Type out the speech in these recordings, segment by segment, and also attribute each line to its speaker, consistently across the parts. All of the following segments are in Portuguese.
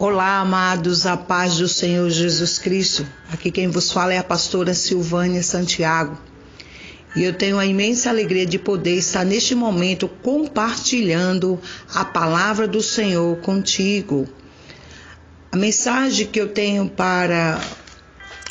Speaker 1: Olá, amados, a paz do Senhor Jesus Cristo. Aqui quem vos fala é a pastora Silvânia Santiago. E eu tenho a imensa alegria de poder estar neste momento compartilhando a palavra do Senhor contigo. A mensagem que eu tenho para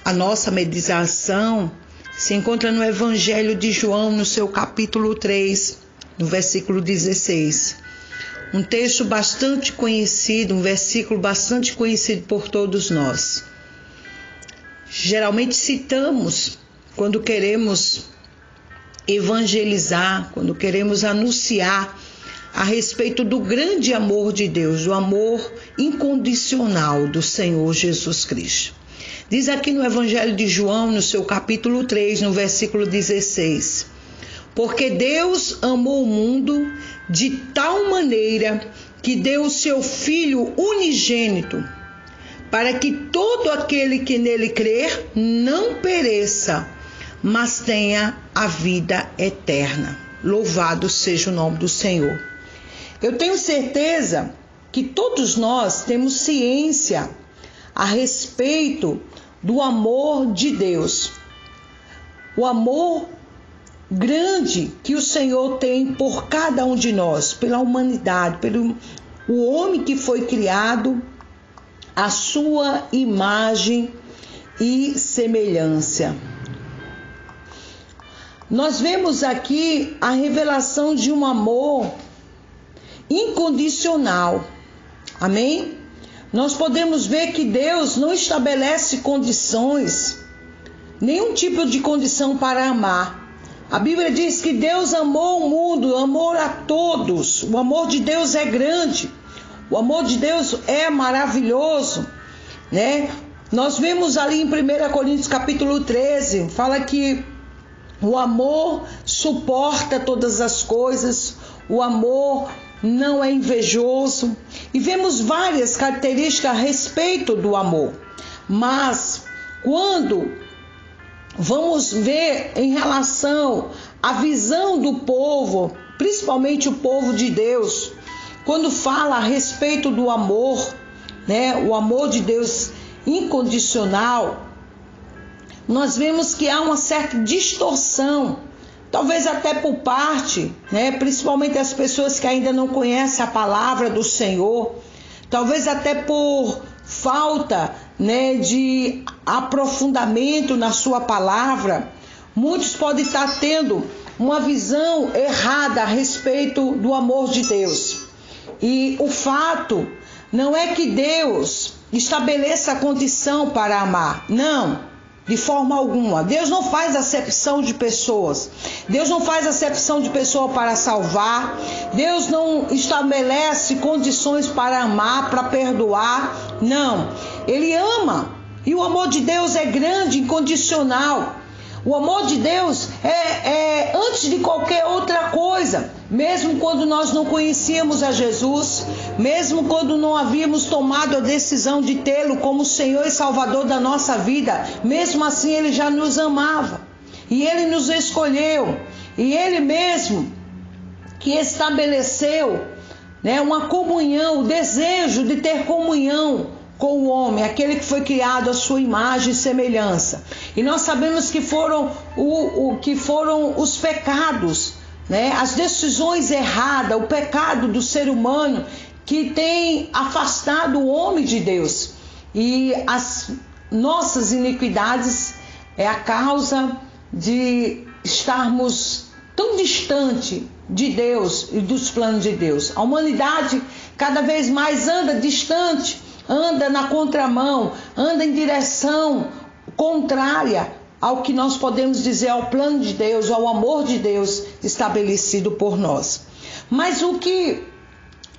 Speaker 1: a nossa meditação se encontra no Evangelho de João, no seu capítulo 3, no versículo 16. Um texto bastante conhecido, um versículo bastante conhecido por todos nós. Geralmente citamos quando queremos evangelizar, quando queremos anunciar a respeito do grande amor de Deus, do amor incondicional do Senhor Jesus Cristo. Diz aqui no Evangelho de João, no seu capítulo 3, no versículo 16: porque Deus amou o mundo de tal maneira que deu o seu Filho unigênito, para que todo aquele que nele crer não pereça, mas tenha a vida eterna. Louvado seja o nome do Senhor. Eu tenho certeza que todos nós temos ciência a respeito do amor de Deus. O amor grande que o Senhor tem por cada um de nós, pela humanidade, pelo o homem que foi criado à sua imagem e semelhança. Nós vemos aqui a revelação de um amor incondicional. Amém? Nós podemos ver que Deus não estabelece condições, nenhum tipo de condição para amar. A Bíblia diz que Deus amou o mundo, amou a todos. O amor de Deus é grande. O amor de Deus é maravilhoso, né? Nós vemos ali em 1 Coríntios capítulo 13, fala que o amor suporta todas as coisas, o amor não é invejoso. E vemos várias características a respeito do amor. Mas quando vamos ver em relação à visão do povo, principalmente o povo de Deus, quando fala a respeito do amor, né, o amor de Deus incondicional, nós vemos que há uma certa distorção, talvez até por parte, né, principalmente as pessoas que ainda não conhecem a palavra do Senhor, talvez até por falta, né, de aprofundamento na sua palavra. Muitos podem estar tendo uma visão errada a respeito do amor de Deus. E o fato não é que Deus estabeleça a condição para amar. Não, de forma alguma. Deus não faz acepção de pessoas. Deus não faz acepção de pessoa para salvar. Deus não estabelece condições para amar, para perdoar. Não. Ele ama. E o amor de Deus é grande, incondicional. O amor de Deus é antes de qualquer outra coisa. Mesmo quando nós não conhecíamos a Jesus, mesmo quando não havíamos tomado a decisão de tê-lo como Senhor e Salvador da nossa vida, mesmo assim Ele já nos amava. E Ele nos escolheu. E Ele mesmo que estabeleceu, né, uma comunhão, o desejo de ter comunhão com o homem, aquele que foi criado à sua imagem e semelhança. E nós sabemos que foram os pecados, né, as decisões erradas, o pecado do ser humano que tem afastado o homem de Deus. E as nossas iniquidades é a causa de estarmos tão distante de Deus e dos planos de Deus. A humanidade cada vez mais anda distante, anda na contramão, anda em direção contrária ao que nós podemos dizer ao plano de Deus, ao amor de Deus estabelecido por nós. Mas o que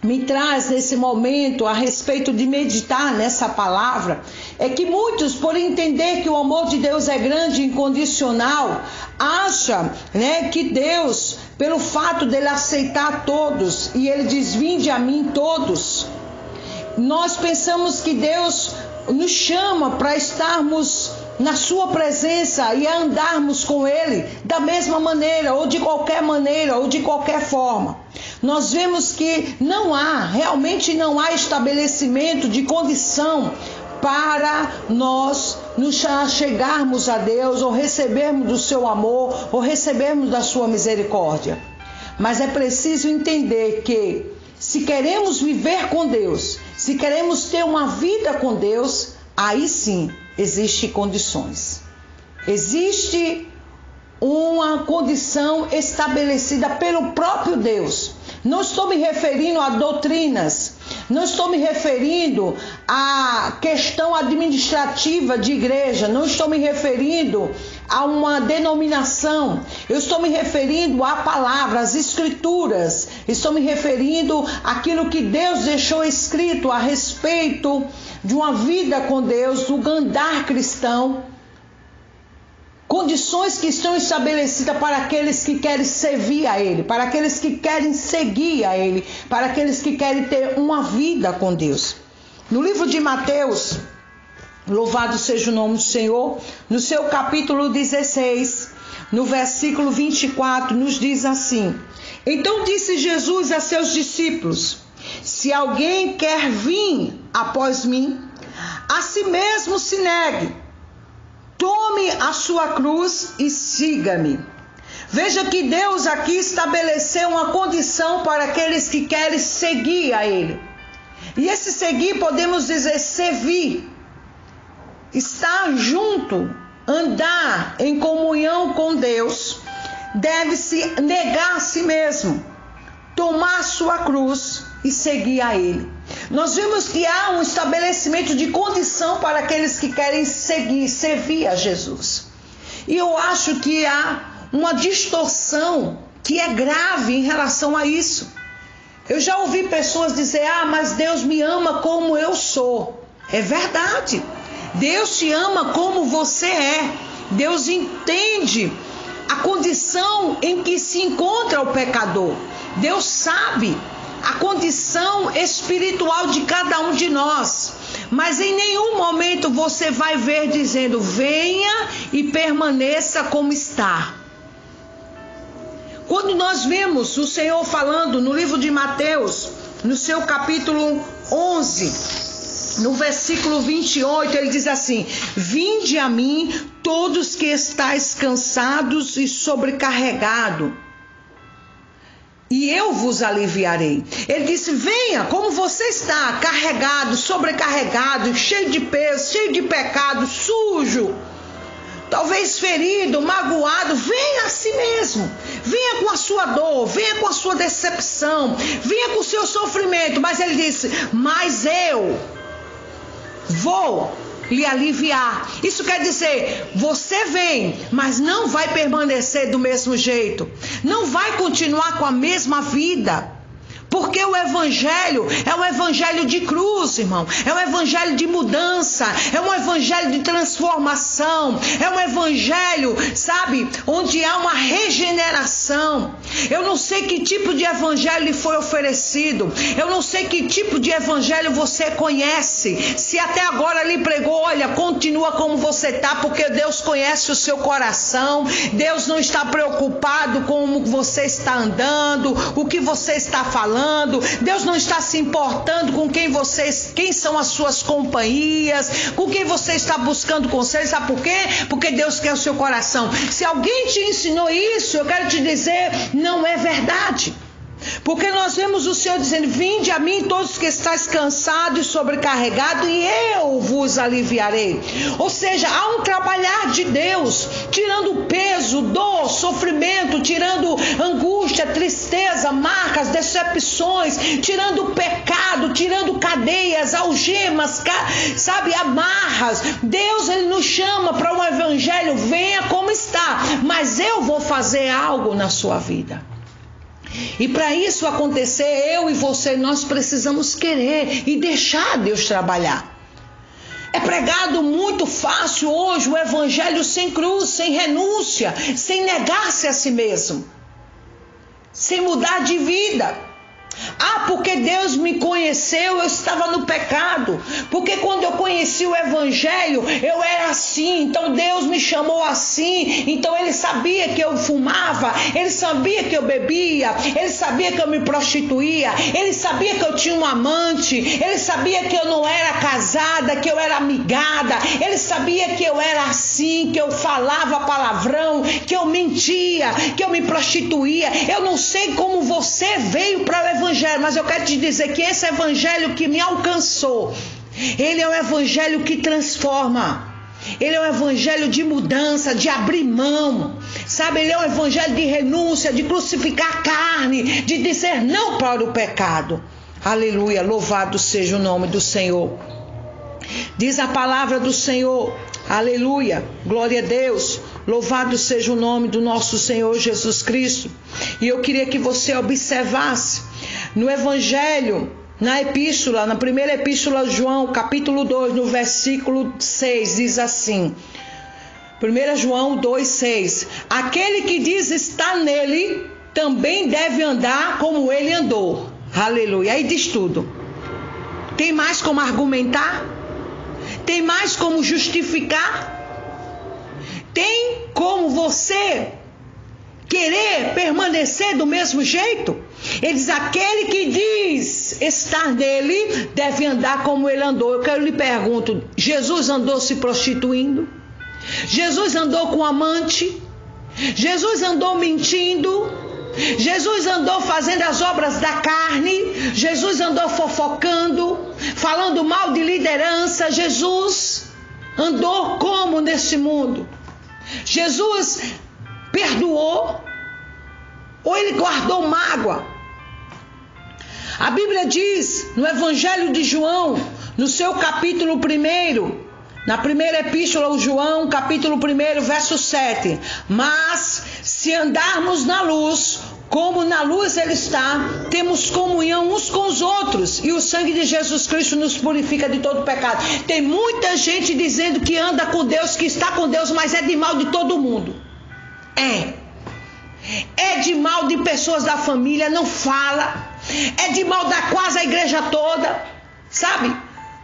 Speaker 1: me traz nesse momento a respeito de meditar nessa palavra é que muitos, por entender que o amor de Deus é grande e incondicional, acham, né, que Deus, pelo fato dele aceitar todos, e ele diz: vinde a mim todos, nós pensamos que Deus nos chama para estarmos na sua presença e a andarmos com Ele da mesma maneira, ou de qualquer maneira, ou de qualquer forma. Nós vemos que realmente não há estabelecimento de condição para nós nos chegarmos a Deus, ou recebermos do seu amor, ou recebermos da sua misericórdia. Mas é preciso entender que, se queremos viver com Deus, se queremos ter uma vida com Deus, aí sim existem condições. Existe uma condição estabelecida pelo próprio Deus. Não estou me referindo a doutrinas, não estou me referindo à questão administrativa de igreja, não estou me referindo a uma denominação, eu estou me referindo à palavra, às escrituras, estou me referindo àquilo que Deus deixou escrito a respeito de uma vida com Deus, do andar cristão. Condições que estão estabelecidas para aqueles que querem servir a Ele, para aqueles que querem seguir a Ele, para aqueles que querem ter uma vida com Deus. No livro de Mateus, louvado seja o nome do Senhor, no seu capítulo 16, no versículo 24, nos diz assim: Então disse Jesus a seus discípulos: Se alguém quer vir após mim, a si mesmo se negue. Tome a sua cruz e siga-me. Veja que Deus aqui estabeleceu uma condição para aqueles que querem seguir a Ele. E esse seguir, podemos dizer, servir. Estar junto, andar em comunhão com Deus, deve-se negar a si mesmo, tomar a sua cruz e seguir a Ele. Nós vimos que há um estabelecimento de condição para aqueles que querem servir a Jesus. E eu acho que há uma distorção que é grave em relação a isso. Eu já ouvi pessoas dizer: mas Deus me ama como eu sou. É verdade. Deus te ama como você é. Deus entende a condição em que se encontra o pecador. Deus sabe a condição espiritual de cada um de nós, mas em nenhum momento você vai ver dizendo: venha e permaneça como está. Quando nós vemos o Senhor falando no livro de Mateus, no seu capítulo 11, no versículo 28, ele diz assim: Vinde a mim todos que estáis cansados e sobrecarregados, e eu vos aliviarei. Ele disse: venha como você está, carregado, sobrecarregado, cheio de peso, cheio de pecado, sujo, talvez ferido, magoado. Venha a si mesmo, venha com a sua dor, venha com a sua decepção, venha com o seu sofrimento. Mas ele disse: mas eu vou lhe aliviar. Isso quer dizer, você vem, mas não vai permanecer do mesmo jeito, não vai continuar com a mesma vida, porque o evangelho é um evangelho de cruz, irmão. É um evangelho de mudança, é um evangelho de transformação, é um evangelho, sabe, onde há uma regeneração. Eu não sei que tipo de evangelho lhe foi oferecido, eu não sei que tipo de evangelho você conhece. Se até agora lhe pregou: olha, continua como você está, porque Deus conhece o seu coração. Deus não está preocupado com como você está andando, o que você está falando. Deus não está se importando com quem são as suas companhias, com quem você está buscando conselhos. Sabe por quê? Porque Deus quer o seu coração. Se alguém te ensinou isso, eu quero te dizer, não é verdade. Porque nós vemos o Senhor dizendo: vinde a mim todos que estáis cansados e sobrecarregados, e eu vos aliviarei. Ou seja, há um trabalhar de Deus, tirando peso, dor, sofrimento, tirando angústia, tristeza, marcas, decepções, tirando pecado, tirando cadeias, algemas, sabe, amarras. Deus, Ele nos chama para um evangelho: venha como está, mas eu vou fazer algo na sua vida. E para isso acontecer, eu e você, nós precisamos querer e deixar Deus trabalhar. É pregado muito fácil hoje o evangelho sem cruz, sem renúncia, sem negar-se a si mesmo, sem mudar de vida. Há porque Deus me conheceu, eu estava no pecado. Porque quando eu conheci o Evangelho, eu era assim. Então Deus me chamou assim. Então Ele sabia que eu fumava, Ele sabia que eu bebia, Ele sabia que eu me prostituía, Ele sabia que eu tinha um amante, Ele sabia que eu não era casada, que eu era amigada, Ele sabia que eu era assim, que eu falava palavrão, que eu mentia, que eu me prostituía. Eu não sei como você veio para o Evangelho, mas eu quero te dizer que esse Evangelho que me alcançou, ele é um Evangelho que transforma. Ele é um evangelho de mudança, de abrir mão, sabe? Ele é um evangelho de renúncia, de crucificar a carne, de dizer não para o pecado. Aleluia, louvado seja o nome do Senhor. Diz a palavra do Senhor, aleluia, glória a Deus, louvado seja o nome do nosso Senhor Jesus Cristo. E eu queria que você observasse no evangelho, na primeira epístola de João, capítulo 2, no versículo 6, diz assim, 1 João 2, 6, aquele que diz estar nele, também deve andar como ele andou. Aleluia, aí diz tudo. Tem mais como argumentar? Tem mais como justificar? Tem como você querer permanecer do mesmo jeito? Ele diz, aquele que diz estar nele, deve andar como ele andou. Eu quero lhe pergunto, Jesus andou se prostituindo? Jesus andou com amante? Jesus andou mentindo? Jesus andou fazendo as obras da carne? Jesus andou fofocando, falando mal de liderança? Jesus andou como nesse mundo? Jesus perdoou? Ou ele guardou mágoa? A Bíblia diz no Evangelho de João, no seu capítulo 1, na primeira epístola ao João, capítulo 1, verso 7. Mas se andarmos na luz, como na luz ele está, temos comunhão uns com os outros, e o sangue de Jesus Cristo nos purifica de todo pecado. Tem muita gente dizendo que anda com Deus, que está com Deus, mas é de mal de todo mundo. É de mal de pessoas da família, não fala. É de mal da quase a igreja toda, sabe?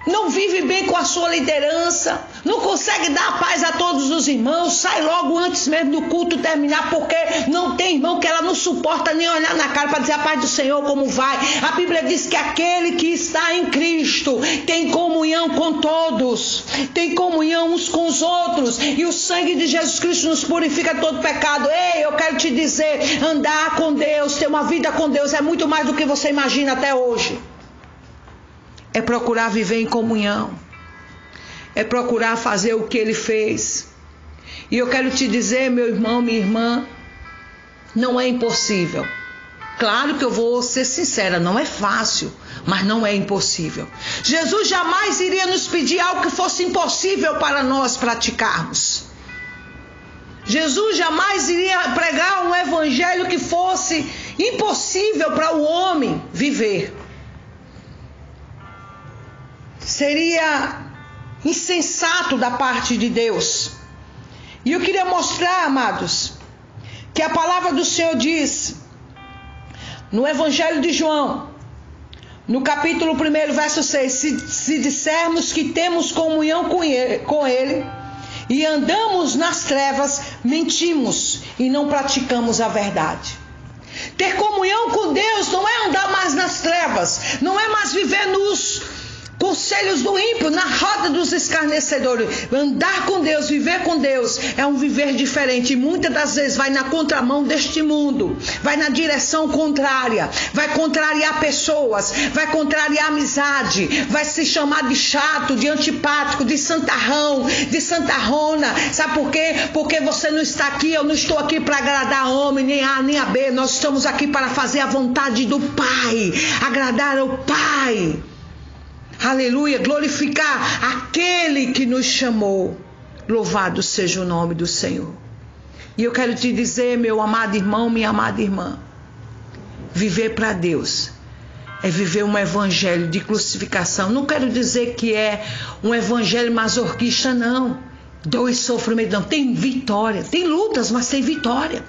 Speaker 1: Não vive bem com a sua liderança, não consegue dar paz a todos os irmãos, sai logo antes mesmo do culto terminar, porque não tem irmão que ela não suporta nem olhar na cara para dizer a paz do Senhor, como vai. A Bíblia diz que aquele que está em Cristo tem comunhão com todos, tem comunhão uns com os outros, e o sangue de Jesus Cristo nos purifica de todo pecado. Ei, eu quero te dizer, andar com Deus, ter uma vida com Deus é muito mais do que você imagina até hoje. É procurar viver em comunhão. É procurar fazer o que ele fez. E eu quero te dizer, meu irmão, minha irmã, não é impossível. Claro que eu vou ser sincera, não é fácil, mas não é impossível. Jesus jamais iria nos pedir algo que fosse impossível para nós praticarmos. Jesus jamais iria pregar um evangelho que fosse impossível para o homem viver. Seria insensato da parte de Deus. E eu queria mostrar, amados, que a palavra do Senhor diz no Evangelho de João, no capítulo 1, verso 6, se dissermos que temos comunhão com ele e andamos nas trevas, mentimos e não praticamos a verdade. Ter comunhão com Deus não é andar mais nas trevas, não é mais viver nos conselhos do ímpio, na roda dos escarnecedores. Andar com Deus, viver com Deus é um viver diferente, e muitas das vezes vai na contramão deste mundo, vai na direção contrária, vai contrariar pessoas, vai contrariar a amizade, vai se chamar de chato, de antipático, de santarrão, de santarrona. Sabe por quê? Porque você não está aqui, eu não estou aqui para agradar a homem, nem A nem a B, nós estamos aqui para fazer a vontade do Pai, agradar ao Pai. Aleluia, glorificar aquele que nos chamou. Louvado seja o nome do Senhor. E eu quero te dizer, meu amado irmão, minha amada irmã, viver para Deus é viver um evangelho de crucificação. Não quero dizer que é um evangelho masoquista, não. Dor e sofrimento, não. Tem vitória. Tem lutas, mas tem vitória.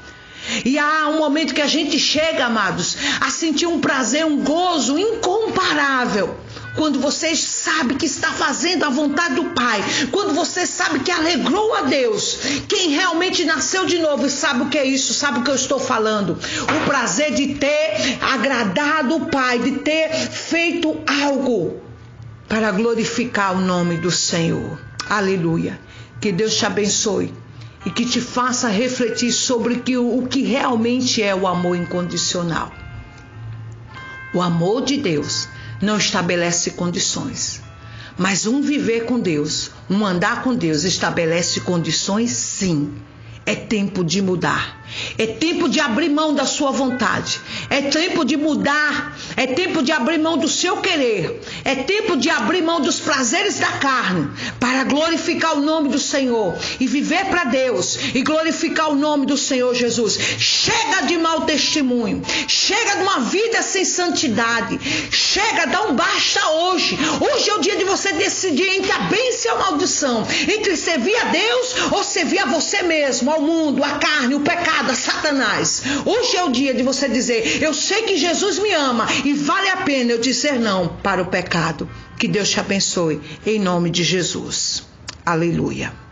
Speaker 1: E há um momento que a gente chega, amados, a sentir um prazer, um gozo incomparável. Quando você sabe que está fazendo a vontade do Pai, quando você sabe que alegrou a Deus, quem realmente nasceu de novo e sabe o que é isso, sabe o que eu estou falando. O prazer de ter agradado o Pai, de ter feito algo para glorificar o nome do Senhor. Aleluia. Que Deus te abençoe e que te faça refletir sobre o que realmente é o amor incondicional. O amor de Deus não estabelece condições, mas um viver com Deus, um andar com Deus estabelece condições, sim. É tempo de mudar, é tempo de abrir mão da sua vontade, é tempo de mudar, é tempo de abrir mão do seu querer, é tempo de abrir mão dos prazeres da carne para glorificar o nome do Senhor e viver para Deus e glorificar o nome do Senhor Jesus. Chega de mau testemunho, chega de uma vida sem santidade, chega, dá um basta hoje. Hoje é o dia de você decidir entre a bênção e a maldição, entre servir a Deus ou servir a você mesmo, ao mundo, a carne, o pecado, a Satanás. Hoje é o dia de você dizer: eu sei que Jesus me ama e vale a pena eu dizer não para o pecado. Que Deus te abençoe em nome de Jesus. Aleluia.